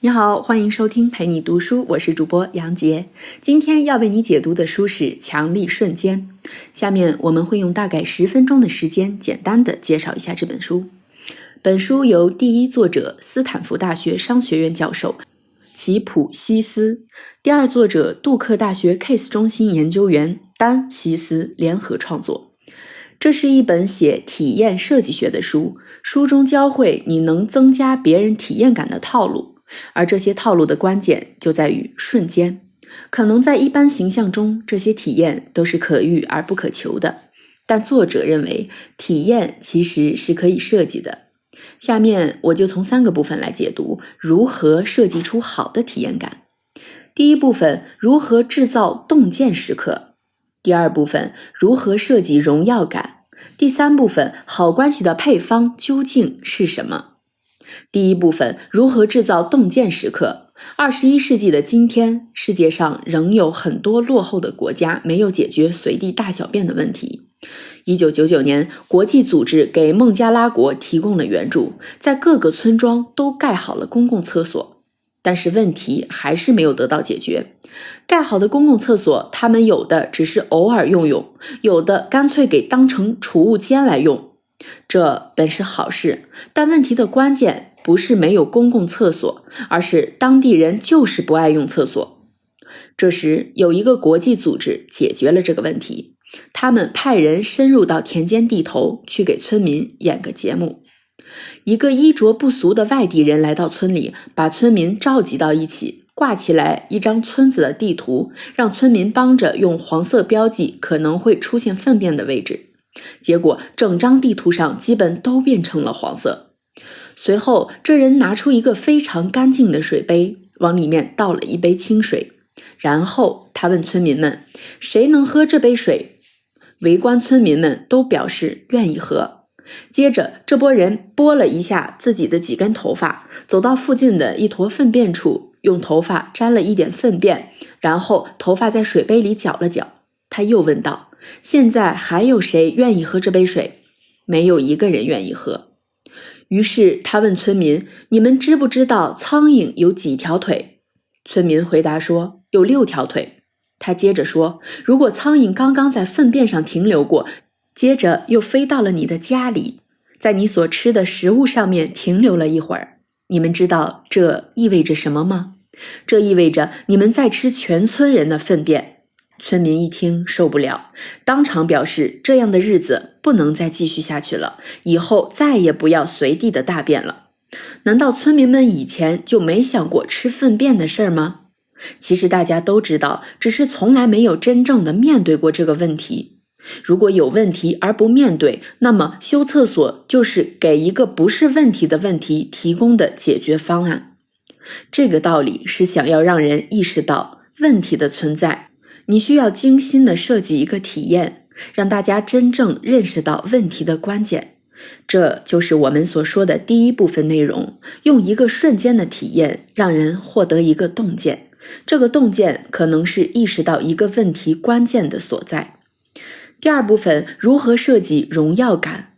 你好，欢迎收听陪你读书，我是主播杨杰。今天要为你解读的书是《强力瞬间》。下面我们会用大概10分钟的时间，简单的介绍一下这本书。本书由第一作者斯坦福大学商学院教授齐普希斯，第二作者杜克大学 Case 中心研究员丹希斯联合创作。这是一本写体验设计学的书，书中教会你能增加别人体验感的套路，而这些套路的关键就在于瞬间。可能在一般形象中，这些体验都是可遇而不可求的，但作者认为体验其实是可以设计的。下面我就从3个部分来解读如何设计出好的体验感。第一部分，如何制造洞见时刻。第二部分，如何设计荣耀感。第三部分，好关系的配方究竟是什么？第一部分，如何制造洞见时刻。21世纪的今天，世界上仍有很多落后的国家没有解决随地大小便的问题。1999年，国际组织给孟加拉国提供了援助，在各个村庄都盖好了公共厕所，但是问题还是没有得到解决。盖好的公共厕所，他们有的只是偶尔用用，有的干脆给当成储物间来用。这本是好事，但问题的关键不是没有公共厕所，而是当地人就是不爱用厕所。这时有一个国际组织解决了这个问题，他们派人深入到田间地头去给村民演个节目。一个衣着不俗的外地人来到村里，把村民召集到一起，挂起来一张村子的地图，让村民帮着用黄色标记可能会出现粪便的位置。结果整张地图上基本都变成了黄色。随后这人拿出一个非常干净的水杯，往里面倒了一杯清水，然后他问村民们，谁能喝这杯水？围观村民们都表示愿意喝。接着这拨人拨了一下自己的几根头发，走到附近的一坨粪便处，用头发沾了一点粪便，然后头发在水杯里搅了搅。他又问道，现在还有谁愿意喝这杯水？没有一个人愿意喝。于是他问村民，你们知不知道苍蝇有几条腿？村民回答说，有6条腿。他接着说，如果苍蝇刚刚在粪便上停留过，接着又飞到了你的家里，在你所吃的食物上面停留了一会儿，你们知道这意味着什么吗？这意味着你们在吃全村人的粪便。村民一听受不了，当场表示这样的日子不能再继续下去了，以后再也不要随地的大便了。难道村民们以前就没想过吃粪便的事儿吗？其实大家都知道，只是从来没有真正的面对过这个问题。如果有问题而不面对，那么修厕所就是给一个不是问题的问题提供的解决方案。这个道理是想要让人意识到问题的存在，你需要精心地设计一个体验，让大家真正认识到问题的关键。这就是我们所说的第一部分内容，用一个瞬间的体验让人获得一个洞见，这个洞见可能是意识到一个问题关键的所在。第二部分，如何设计荣耀感。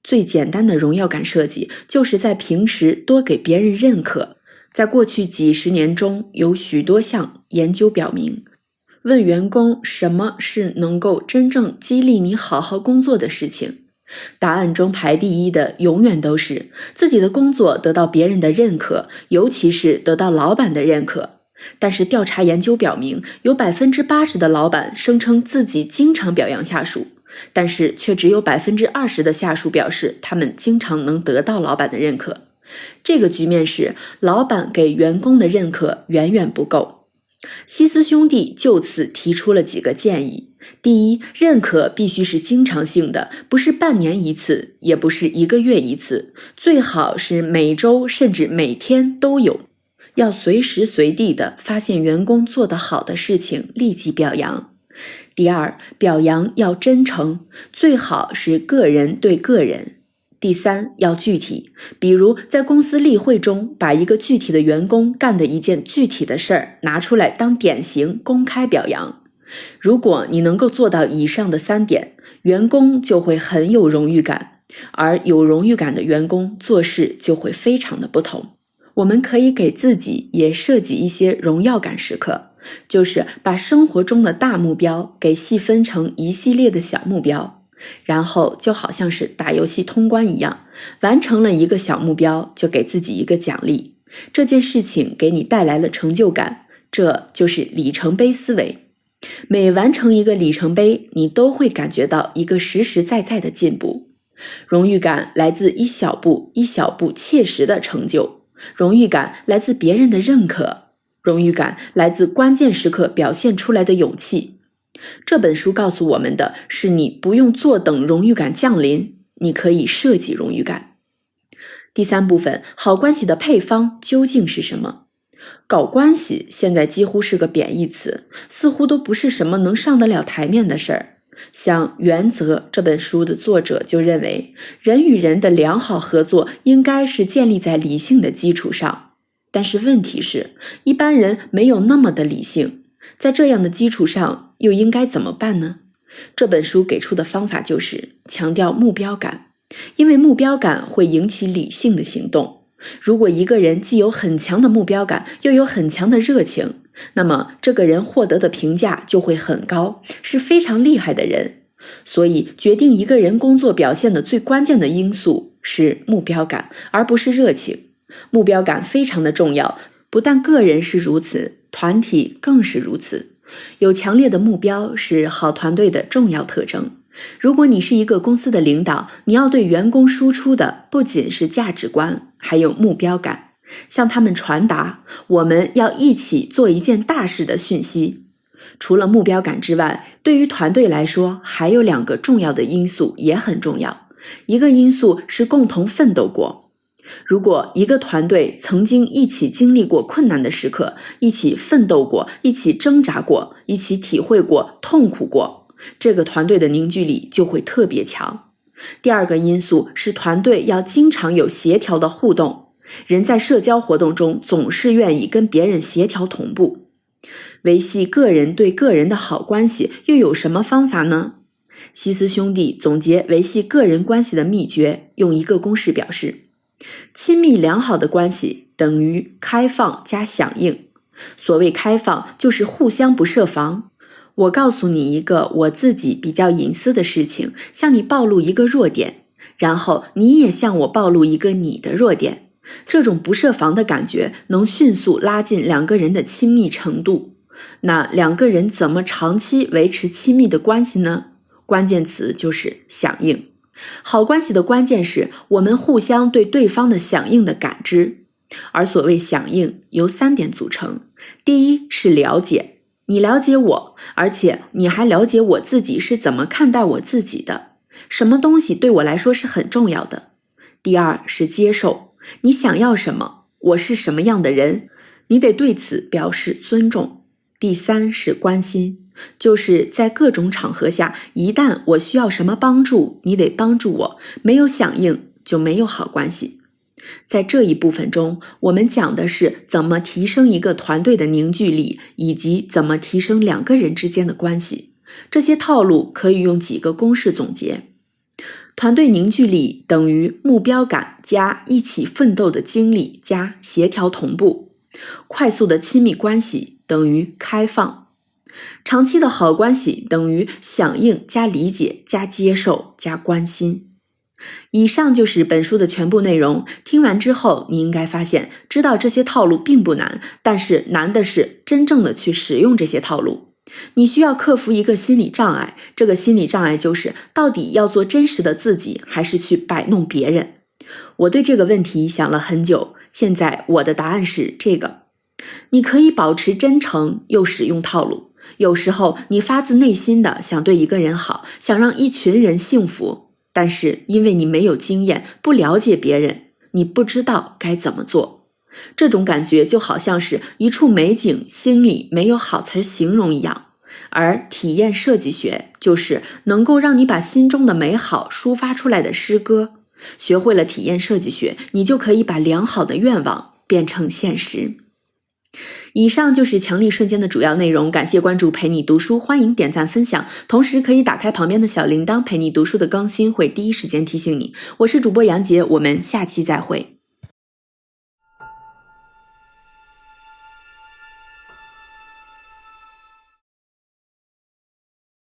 最简单的荣耀感设计，就是在平时多给别人认可。在过去几十年中，有许多项研究表明，问员工什么是能够真正激励你好好工作的事情，答案中排第一的永远都是自己的工作得到别人的认可，尤其是得到老板的认可。但是调查研究表明，有 80% 的老板声称自己经常表扬下属，但是却只有 20% 的下属表示他们经常能得到老板的认可。这个局面是老板给员工的认可远远不够。希斯兄弟就此提出了几个建议。第一，认可必须是经常性的，不是半年一次，也不是1个月一次，最好是每周甚至每天都有。要随时随地的发现员工做得好的事情，立即表扬。第二，表扬要真诚，最好是个人对个人。第三，要具体，比如在公司例会中，把一个具体的员工干的一件具体的事儿拿出来当典型公开表扬。如果你能够做到以上的3点，员工就会很有荣誉感，而有荣誉感的员工做事就会非常的不同。我们可以给自己也设计一些荣耀感时刻，就是把生活中的大目标给细分成一系列的小目标，然后就好像是打游戏通关一样，完成了一个小目标就给自己一个奖励，这件事情给你带来了成就感，这就是里程碑思维。每完成一个里程碑，你都会感觉到一个实实在在的进步。荣誉感来自一小步一小步切实的成就，荣誉感来自别人的认可，荣誉感来自关键时刻表现出来的勇气。这本书告诉我们的是，你不用坐等荣誉感降临，你可以设计荣誉感。第三部分，好关系的配方究竟是什么？搞关系现在几乎是个贬义词，似乎都不是什么能上得了台面的事儿。像《原则》这本书的作者就认为，人与人的良好合作应该是建立在理性的基础上。但是问题是，一般人没有那么的理性，在这样的基础上又应该怎么办呢？这本书给出的方法就是强调目标感，因为目标感会引起理性的行动。如果一个人既有很强的目标感，又有很强的热情，那么这个人获得的评价就会很高，是非常厉害的人。所以决定一个人工作表现的最关键的因素是目标感，而不是热情。目标感非常的重要，不但个人是如此，团体更是如此。有强烈的目标是好团队的重要特征。如果你是一个公司的领导，你要对员工输出的不仅是价值观，还有目标感，向他们传达我们要一起做一件大事的讯息。除了目标感之外，对于团队来说，还有2个重要的因素也很重要。一个因素是共同奋斗过。如果一个团队曾经一起经历过困难的时刻，一起奋斗过，一起挣扎过，一起体会过痛苦过，这个团队的凝聚力就会特别强。第2个因素是团队要经常有协调的互动，人在社交活动中总是愿意跟别人协调同步。维系个人对个人的好关系又有什么方法呢？希斯兄弟总结维系个人关系的秘诀，用一个公式表示：亲密良好的关系等于开放加响应。所谓开放，就是互相不设防。我告诉你一个我自己比较隐私的事情，向你暴露一个弱点，然后你也向我暴露一个你的弱点。这种不设防的感觉能迅速拉近2个人的亲密程度。那2个人怎么长期维持亲密的关系呢？关键词就是响应。好关系的关键是我们互相对对方的响应的感知。而所谓响应由3点组成。第一是了解，你了解我，而且你还了解我自己是怎么看待我自己的，什么东西对我来说是很重要的。第2是接受，你想要什么，我是什么样的人，你得对此表示尊重。第3是关心，就是在各种场合下，一旦我需要什么帮助，你得帮助我，没有响应就没有好关系。在这一部分中，我们讲的是怎么提升一个团队的凝聚力，以及怎么提升2个人之间的关系。这些套路可以用几个公式总结。团队凝聚力等于目标感加一起奋斗的经历加协调同步。快速的亲密关系等于开放。长期的好关系等于响应加理解加接受加关心。以上就是本书的全部内容。听完之后，你应该发现，知道这些套路并不难，但是难的是真正的去使用这些套路。你需要克服一个心理障碍，这个心理障碍就是到底要做真实的自己，还是去摆弄别人？我对这个问题想了很久，现在我的答案是这个。你可以保持真诚，又使用套路。有时候你发自内心的想对一个人好，想让一群人幸福，但是因为你没有经验，不了解别人，你不知道该怎么做。这种感觉就好像是一处美景，心里没有好词形容一样。而体验设计学就是能够让你把心中的美好抒发出来的诗歌。学会了体验设计学，你就可以把良好的愿望变成现实。以上就是强力瞬间的主要内容，感谢关注陪你读书，欢迎点赞分享，同时可以打开旁边的小铃铛，陪你读书的更新会第一时间提醒你。我是主播杨杰，我们下期再会。